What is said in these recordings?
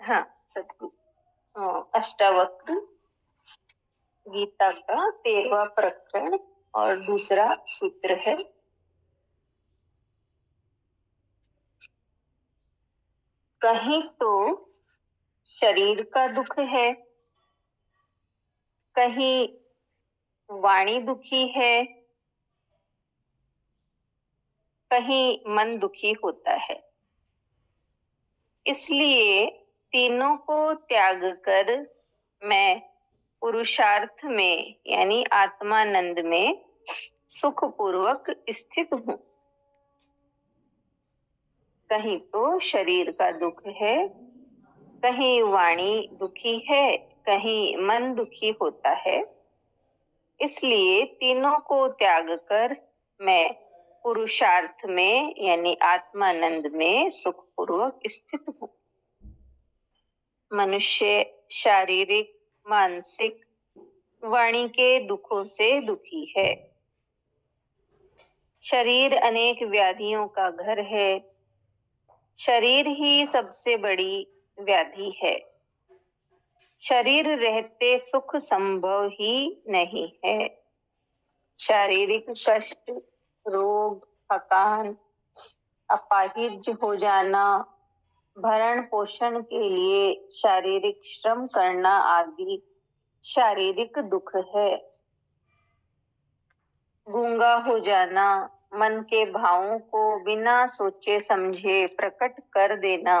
हाँ, सदगुरु अष्टावक्र गीता का 13वां प्रकरण और दूसरा सूत्र है। कहीं तो शरीर का दुख है, कहीं वाणी दुखी है, कहीं मन दुखी होता है। इसलिए तीनों को त्याग कर मैं पुरुषार्थ में यानी आत्मानंद में सुखपूर्वक स्थित हूँ। कहीं तो शरीर का दुख है, कहीं वाणी दुखी है, कहीं मन दुखी होता है। इसलिए तीनों को त्याग कर मैं पुरुषार्थ में यानी आत्मानंद में सुखपूर्वक स्थित हूँ। मनुष्य शारीरिक, मानसिक, वाणी के दुखों से दुखी है। शरीर अनेक व्याधियों का घर है। शरीर ही सबसे बड़ी व्याधि है। शरीर रहते सुख संभव ही नहीं है। शारीरिक कष्ट, रोग, थकान, अपाहिज हो जाना, भरण पोषण के लिए शारीरिक श्रम करना आदि शारीरिक दुख है। गूंगा हो जाना, मन के भावों को बिना सोचे समझे प्रकट कर देना,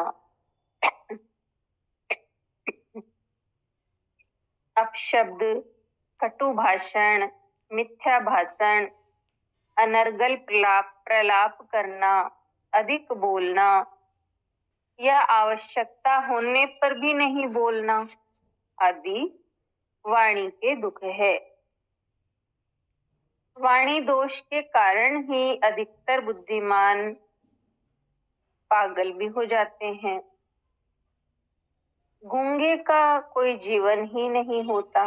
अपशब्द, कटु भाषण, मिथ्या भाषण, अनर्गल प्रलाप करना, अधिक बोलना या आवश्यकता होने पर भी नहीं बोलना आदि वाणी के दुख है। वाणी दोष के कारण ही अधिकतर बुद्धिमान पागल भी हो जाते हैं। गूंगे का कोई जीवन ही नहीं होता।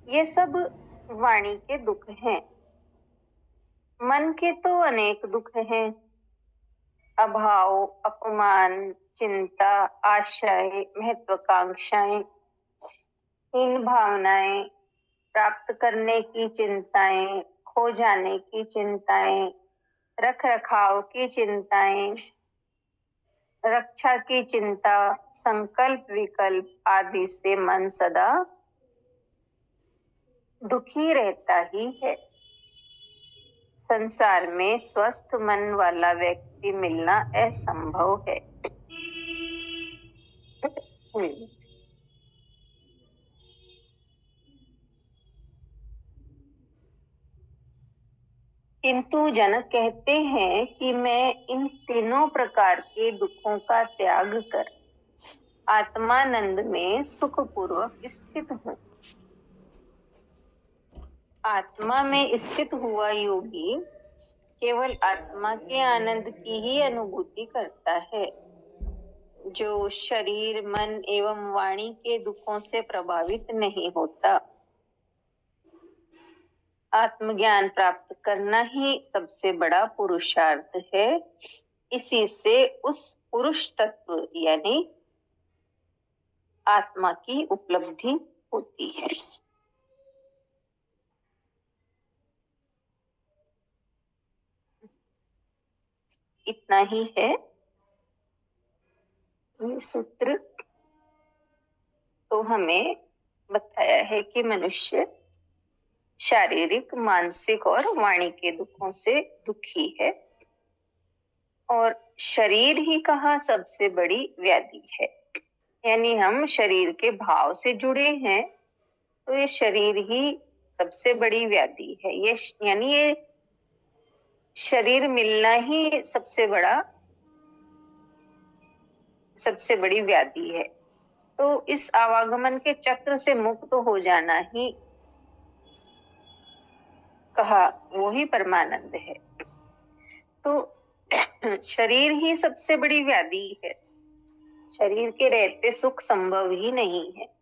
ये सब वाणी के दुख हैं। मन के तो अनेक दुख हैं। अभाव, अपमान, चिंता, आशाएं, महत्वाकांक्षाएं, हीन भावनाएं, प्राप्त करने की चिंताएं, खो जाने की चिंताएं, रख रखाव की चिंताएं, रक्षा की चिंता, संकल्प विकल्प आदि से मन सदा दुखी रहता ही है। संसार में स्वस्थ मन वाला व्यक्ति मिलना असंभव है। किंतु जनक कहते हैं कि मैं इन तीनों प्रकार के दुखों का त्याग कर आत्मानंद में सुखपूर्वक स्थित हूँ। आत्मा में स्थित हुआ योगी केवल आत्मा के आनंद की ही अनुभूति करता है। जो शरीर, मन एवं वाणी के दुखों से प्रभावित नहीं होता। आत्मज्ञान प्राप्त करना ही सबसे बड़ा पुरुषार्थ है। इसी से उस पुरुष तत्व यानी आत्मा की उपलब्धि होती है। इतना ही है ये सूत्र। तो हमें बताया है कि मनुष्य शारीरिक, मानसिक और वाणी के दुखों से दुखी है और शरीर ही कहा सबसे बड़ी व्याधि है। यानी हम शरीर के भाव से जुड़े हैं तो ये शरीर ही सबसे बड़ी व्याधि है। ये यानी ये शरीर मिलना ही सबसे बड़ी व्याधि है। तो इस आवागमन के चक्र से मुक्त हो जाना ही कहा वो ही परमानंद है। तो शरीर ही सबसे बड़ी व्याधि है। शरीर के रहते सुख संभव ही नहीं है।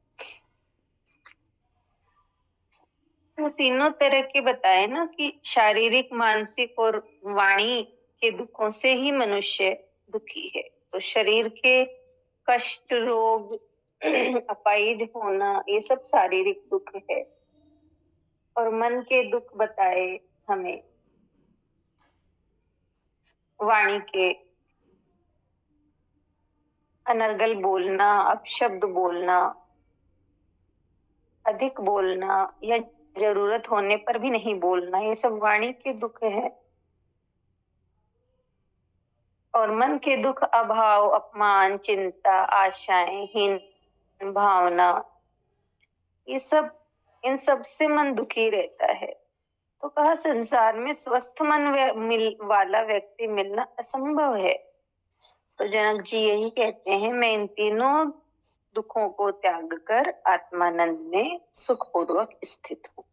वो तीनों तरह के बताए ना कि शारीरिक, मानसिक और वाणी के दुखों से ही मनुष्य दुखी है। तो शरीर के कष्ट, रोग, अपाहिज होना, ये सब शारीरिक दुख है। और मन के दुख बताए हमें वाणी के, अनर्गल बोलना, अपशब्द बोलना, अधिक बोलना या जरूरत होने पर भी नहीं बोलना, ये सब वाणी के दुख है। और मन के दुख अभाव, अपमान, चिंता, आशाएं, हीन भावना, ये सब, इन सब से मन दुखी रहता है। तो कहा संसार में स्वस्थ मन वाला व्यक्ति मिलना असंभव है। तो जनक जी यही कहते हैं, मैं इन तीनों दुखों को त्याग कर आत्मानंद में सुखपूर्वक स्थित हूँ।